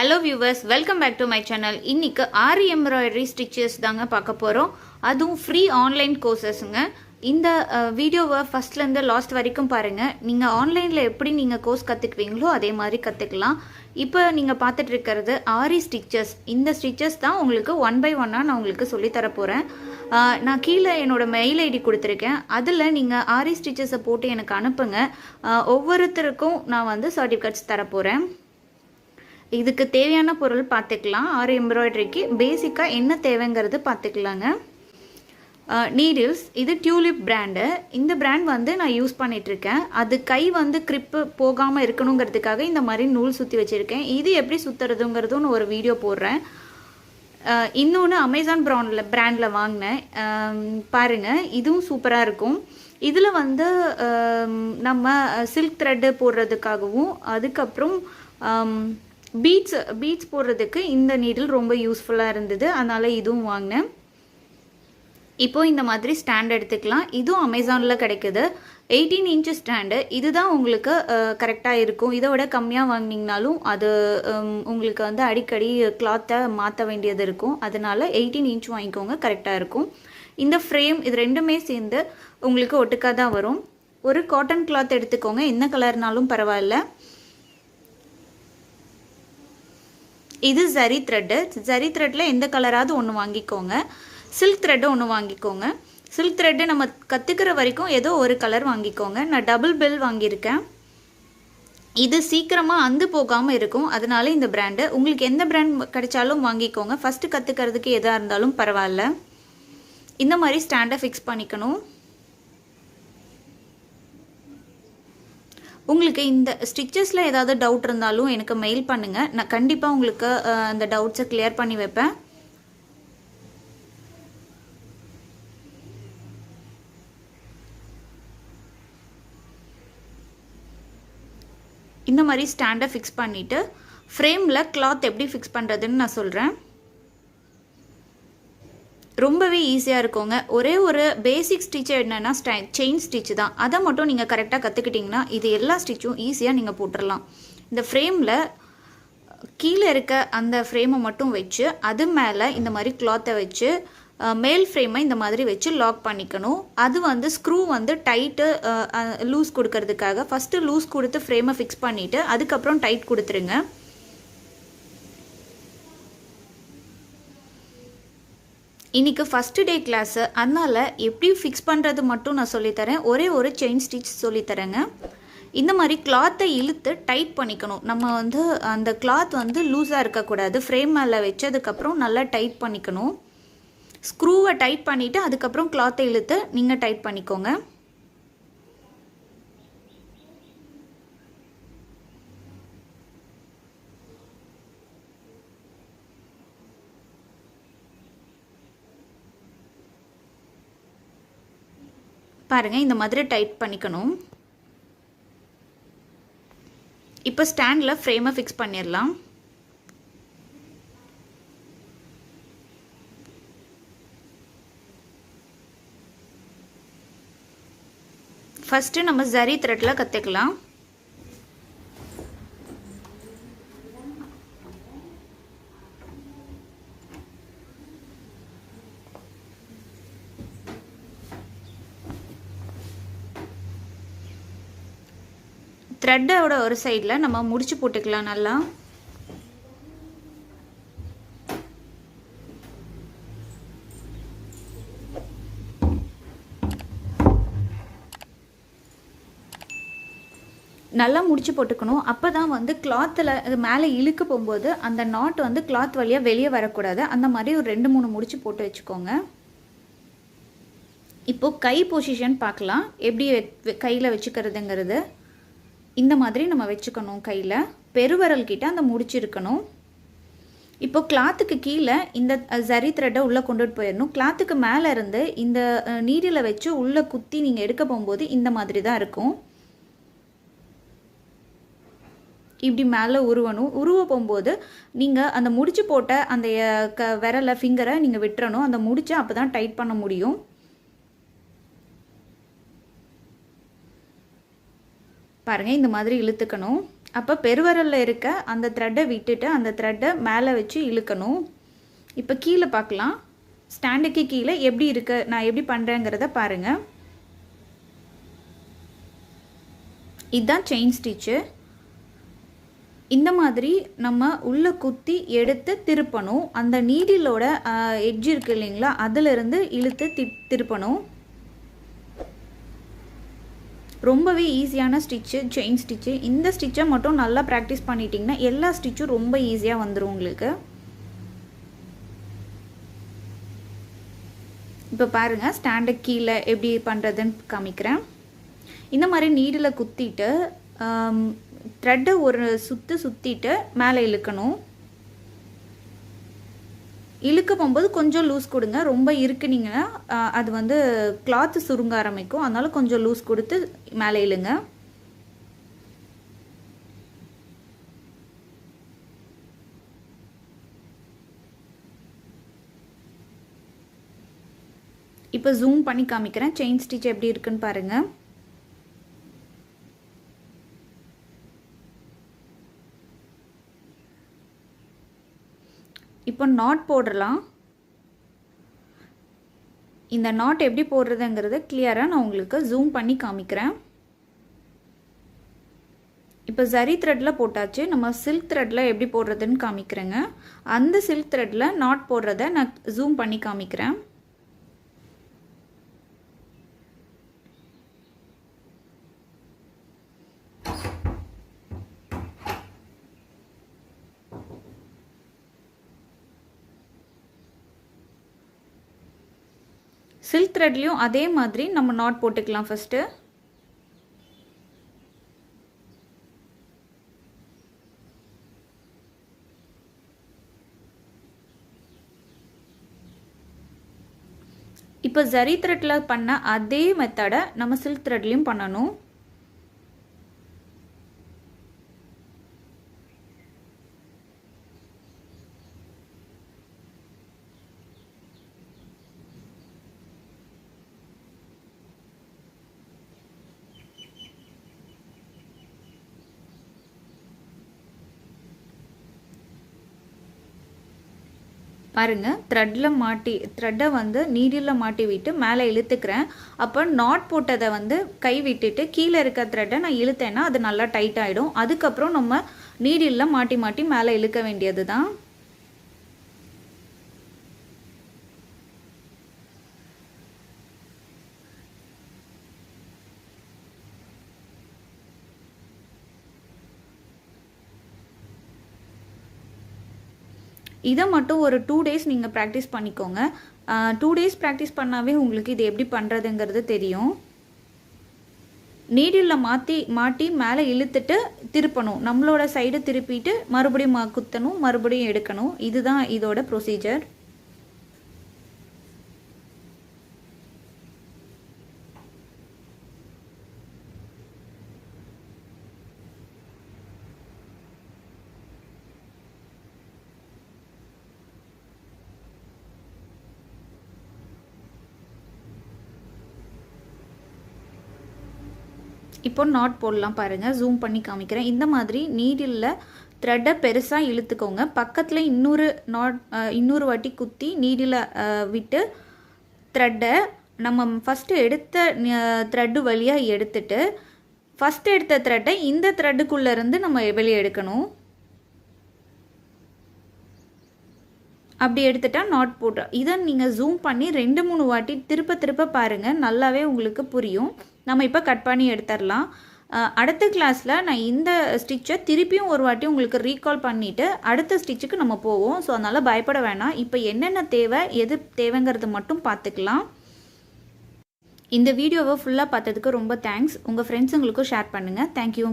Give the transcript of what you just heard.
Hello viewers, welcome back to my channel. இன்றைக்கி aari embroidery stitches தாங்க பார்க்க போகிறோம். அதுவும் ஃப்ரீ ஆன்லைன் கோர்சஸுங்க. இந்த வீடியோவை ஃபஸ்ட்லேருந்து லாஸ்ட் வரைக்கும் பாருங்கள். நீங்கள் ஆன்லைனில் எப்படி நீங்கள் கோர்ஸ் கற்றுக்குவீங்களோ அதே மாதிரி கற்றுக்கலாம். இப்போ நீங்கள் பார்த்துட்டு இருக்கிறது ஆரி ஸ்டிச்சஸ். இந்த ஸ்டிச்சஸ் தான் உங்களுக்கு 1 by 1 நான் உங்களுக்கு சொல்லித்தர போகிறேன். நான் கீழே என்னோடய மெயில் ஐடி கொடுத்துருக்கேன். அதில் நீங்கள் ஆரி ஸ்டிச்சஸை போட்டு எனக்கு அனுப்புங்க. ஒவ்வொருத்தருக்கும் நான் வந்து சர்டிஃபிகேட்ஸ் தரப்போகிறேன். இதுக்கு தேவையான பொருள் பார்த்துக்கலாம். ஆரி எம்ப்ராய்டரிக்கு பேசிக்காக என்ன தேவைங்கிறது பார்த்துக்கலாங்க. நீடில்ஸ், இது டியூலிப் பிராண்டு. இந்த பிராண்ட் வந்து நான் யூஸ் பண்ணிகிட்ருக்கேன். அது கை வந்து கிரிப்பு போகாமல் இருக்கணுங்கிறதுக்காக இந்த மாதிரி நூல் சுற்றி வச்சுருக்கேன். இது எப்படி சுற்றுறதுங்கிறதுன்னு ஒரு வீடியோ போடுறேன். இன்னொன்று அமேசான் பிராண்டில் வாங்கினேன். பாருங்கள், இதுவும் சூப்பராக இருக்கும். இதில் வந்து நம்ம சில்க் த்ரெட்டு போடுறதுக்காகவும் அதுக்கப்புறம் பீட்ஸ் போடுறதுக்கு இந்த நீடில் ரொம்ப யூஸ்ஃபுல்லாக இருந்தது. அதனால் இதுவும் வாங்கினேன். இப்போது இந்த மாதிரி ஸ்டாண்ட் எடுத்துக்கலாம். இதுவும் அமேசானில் கிடைக்குது. 18 இன்ச்சு ஸ்டாண்டு. இதுதான் உங்களுக்கு கரெக்டாக இருக்கும். இதை விட கம்மியாக வாங்கினீங்கனாலும் அது உங்களுக்கு வந்து அடிக்கடி கிளாத்தை மாற்ற வேண்டியது இருக்கும். அதனால் 18 இன்ச் வாங்கிக்கோங்க, கரெக்டாக இருக்கும். இந்த ஃப்ரேம் இது ரெண்டுமே சேர்ந்து உங்களுக்கு ஒட்டுக்காக தான் வரும். ஒரு காட்டன் கிளாத் எடுத்துக்கோங்க, என்ன கலர்னாலும் பரவாயில்ல. இது ஜரி த்ரெட்டு. ஜரி த்ரெட்டில் எந்த கலராவது ஒன்று வாங்கிக்கோங்க. சில்க் த்ரெட்டு ஒன்று வாங்கிக்கோங்க. சில்க் த்ரெட்டு நம்ம கற்றுக்கிற வரைக்கும் ஏதோ ஒரு கலர் வாங்கிக்கோங்க. நான் டபுள் பெல் வாங்கியிருக்கேன். இது சீக்கிரமாக அந்து போகாமல் இருக்கும். அதனால இந்த பிராண்டு உங்களுக்கு எந்த பிராண்ட் கிடைச்சாலும் வாங்கிக்கோங்க. ஃபஸ்ட்டு கற்றுக்கிறதுக்கு எதாக இருந்தாலும் பரவாயில்ல. இந்த மாதிரி ஸ்டாண்டை ஃபிக்ஸ் பண்ணிக்கணும். உங்களுக்கு இந்த ஸ்டிச்சஸில் ஏதாவது டவுட் இருந்தாலும் எனக்கு மெயில் பண்ணுங்கள். நான் கண்டிப்பாக உங்களுக்கு அந்த டவுட்ஸை கிளியர் பண்ணி வைப்பேன். இந்த மாதிரி ஸ்டாண்டை ஃபிக்ஸ் பண்ணிவிட்டு ஃப்ரேமில் கிளாத் எப்படி ஃபிக்ஸ் பண்ணுறதுன்னு நான் சொல்கிறேன். ரொம்பவே ஈஸியாக இருக்குங்க. ஒரே ஒரு பேசிக் ஸ்டிச் என்னென்னா செயின் ஸ்டிச் தான். அதை மட்டும் நீங்கள் கரெக்டாக கற்றுக்கிட்டிங்கன்னா இது எல்லா ஸ்டிச்சும் ஈஸியாக நீங்கள் போட்டுடலாம். இந்த ஃப்ரேமில் கீழே இருக்க அந்த ஃப்ரேமை மட்டும் வச்சு அது மேலே இந்த மாதிரி கிளாத்தை வச்சு மேல் ஃப்ரேமை இந்த மாதிரி வச்சு லாக் பண்ணிக்கணும். அது வந்து ஸ்க்ரூ வந்து டைட்டு லூஸ் கொடுக்கறதுக்காக ஃபஸ்ட்டு லூஸ் கொடுத்து ஃப்ரேமை ஃபிக்ஸ் பண்ணிவிட்டு அதுக்கப்புறம் டைட் கொடுத்துருங்க. இன்றைக்கி ஃபஸ்ட்டு டே கிளாஸு, அதனால் எப்படி ஃபிக்ஸ் பண்ணுறது மட்டும் நான் சொல்லித்தரேன். ஒரே ஒரு செயின் ஸ்டிச் சொல்லித்தரேங்க. இந்த மாதிரி கிளாத்தை இழுத்து டைட் பண்ணிக்கணும். நம்ம வந்து அந்த கிளாத் வந்து லூஸாக இருக்கக்கூடாது. ஃப்ரேம் மேலே வச்சதுக்கப்புறம் நல்லா டைட் பண்ணிக்கணும். ஸ்க்ரூவை டைட் பண்ணிவிட்டு அதுக்கப்புறம் கிளாத்தை இழுத்து நீங்கள் டைட் பண்ணிக்கோங்க. பாருங்கள், இந்த மாதிரி டைட் பண்ணிக்கணும். இப்போ ஸ்டாண்டில் ஃப்ரேமை ஃபிக்ஸ் பண்ணிடலாம். ஃபஸ்ட்டு நம்ம ஜரி த்ரெட்டில் கற்றுக்கலாம். த்ரெட்டோட ஒரு சைடில் நம்ம முடிச்சு போட்டுக்கலாம். நல்லா நல்லா முடிச்சு போட்டுக்கணும். அப்போ தான் வந்து கிளாத்தில் மேலே இழுக்க போகும்போது அந்த நாட் வந்து கிளாத் வழியாக வெளியே வரக்கூடாது. அந்த மாதிரி ஒரு 2-3 முடிச்சு போட்டு வச்சுக்கோங்க. இப்போது கை பொசிஷன் பார்க்கலாம், எப்படி கையில் வச்சுக்கிறதுங்கிறது. இந்த மாதிரி நம்ம வச்சுக்கணும். கையில் பெருவரல் கிட்ட அந்த முடிச்சு இருக்கணும். இப்போ கிளாத்துக்கு கீழே இந்த ஜரி த்ரெட்டை உள்ளே கொண்டுட்டு போயிடணும். கிளாத்துக்கு மேலே இருந்து இந்த நீடில் வச்சு உள்ளே குத்தி நீங்கள் எடுக்க போகும்போது இந்த மாதிரி தான் இருக்கும். இப்படி மேலே உருவ போகும்போது நீங்கள் அந்த முடிச்சு போட்ட அந்த விரலை ஃபிங்கரை நீங்கள் விட்டுறணும். அந்த முடிச்சை அப்போ தான் டைட் பண்ண முடியும். பாருங்கள், இந்த மாதிரி இழுத்துக்கணும். அப்போ பெருவரலில் இருக்க அந்த த்ரெட்டை விட்டுட்டு அந்த த்ரெட்டை மேலே வச்சு இழுக்கணும். இப்போ கீழே பார்க்கலாம். ஸ்டாண்டுக்கு கீழே எப்படி இருக்கு, நான் எப்படி பண்ணுறேங்கிறத பாருங்கள். இதுதான் செயின் ஸ்டிச்சு. இந்த மாதிரி நம்ம உள்ளே குத்தி எடுத்து திருப்பணும். அந்த நீடிலோட எட்ஜ் இருக்குது இல்லைங்களா, அதிலிருந்து இழுத்து திருப்பணும். ரொம்பவே ஈஸியான ஸ்டிச்சு செயின் ஸ்டிச்சு. இந்த ஸ்டிச்சை மட்டும் நல்லா ப்ராக்டிஸ் பண்ணிட்டிங்கன்னா எல்லா ஸ்டிச்சும் ரொம்ப ஈஸியாக வந்துடும் உங்களுக்கு. இப்போ பாருங்கள், ஸ்டாண்டு கீழே எப்படி பண்ணுறதுன்னு காமிக்கிறேன். இந்த மாதிரி நீடில் குத்திட்டு த்ரெட்டை ஒரு சுற்றிட்டு மேலே இழுக்கணும். இழுக்க போகும்போது கொஞ்சம் லூஸ் கொடுங்க. ரொம்ப இருக்குனீங்கன்னா அது வந்து கிளாத்து சுருங்க ஆரம்பிக்கும். அதனால கொஞ்சம் லூஸ் கொடுத்து மேலே இழுங்க. இப்போ ஜூம் பண்ணி காமிக்கிறேன் செயின் ஸ்டிச் எப்படி இருக்குன்னு பாருங்கள். இப்போ நாட் போடலாம். இந்த நாட் எப்படி போடுறதுங்கிறது கிளியராக நான் உங்களுக்கு ஜூம் பண்ணி காமிக்கிறேன். இப்போ ஜரி த்ரெட்டில் போட்டாச்சு. நம்ம சில்க் த்ரெட்டில் எப்படி போடுறதுன்னு காமிக்கிறேங்க. அந்த சில்க் த்ரெட்டில் நாட் போடுறத நான் ஜூம் பண்ணி காமிக்கிறேன். சில்க் த்ரெட்லேயும் அதே மாதிரி நம்ம நாட் போட்டுக்கலாம். ஃபஸ்ட்டு இப்போ ஜரி த்ரெட்டில் பண்ண அதே மெத்தடை நம்ம சில்க் த்ரெட்லேயும் பண்ணணும். பாருங்கள், த்ரெட்டை வந்து நீடில் மாட்டி விட்டு மேலே இழுத்துக்கிறேன். அப்போ நாட் போட்டதை வந்து கை விட்டுட்டு கீழே இருக்க த்ரெட்டை நான் இழுத்தேன்னா அது நல்லா டைட் ஆகிடும். அதுக்கப்புறம் நம்ம நீடில் மாட்டி மேலே இழுக்க வேண்டியது தான். இதை மட்டும் ஒரு 2 days நீங்கள் ப்ராக்டிஸ் பண்ணிக்கோங்க. 2 days ப்ராக்டிஸ் பண்ணாவே உங்களுக்கு இது எப்படி பண்ணுறதுங்கிறது தெரியும். நீடில் மாட்டி மேலே இழுத்துட்டு திருப்பணும். நம்மளோட சைடு திருப்பிட்டு மறுபடியும் குத்தணும், மறுபடியும் எடுக்கணும். இதுதான் இதோட ப்ரொசீஜர். இப்போ நாட் போடலாம் பாருங்கள். ஜூம் பண்ணி காமிக்கிறேன். இந்த மாதிரி நீடில் த்ரெட்டை பெருசாக இழுத்துக்கோங்க. பக்கத்தில் இன்னொரு வாட்டி குத்தி நீடில் விட்டு த்ரெட்டை நம்ம ஃபஸ்ட்டு எடுத்த த்ரெட்டு வழியாக எடுத்துட்டு ஃபஸ்ட்டு எடுத்த த்ரெட்டை இந்த த்ரெட்டுக்குள்ளேருந்து நம்ம வெளியே எடுக்கணும். அப்படி எடுத்துட்டா நாட் போட்டு இதை நீங்கள் ஜூம் பண்ணி 2-3 வாட்டி திருப்ப பாருங்கள். நல்லாவே உங்களுக்கு புரியும். நம்ம இப்போ கட் பண்ணி எடுத்துடலாம். அடுத்த கிளாஸில் நான் இந்த ஸ்டிச்சை திருப்பியும் ஒரு வாட்டி உங்களுக்கு ரீகால் பண்ணிவிட்டு அடுத்த ஸ்டிச்சுக்கு நம்ம போவோம். ஸோ அதனால் பயப்பட வேணாம். இப்போ என்னென்ன தேவை எது தேவைங்கிறது மட்டும் பார்த்துக்கலாம். இந்த வீடியோவை ஃபுல்லாக பார்த்ததுக்கு ரொம்ப தேங்க்ஸ். உங்கள் ஃப்ரெண்ட்ஸுங்களுக்கும் ஷேர் பண்ணுங்கள். தேங்க்யூ.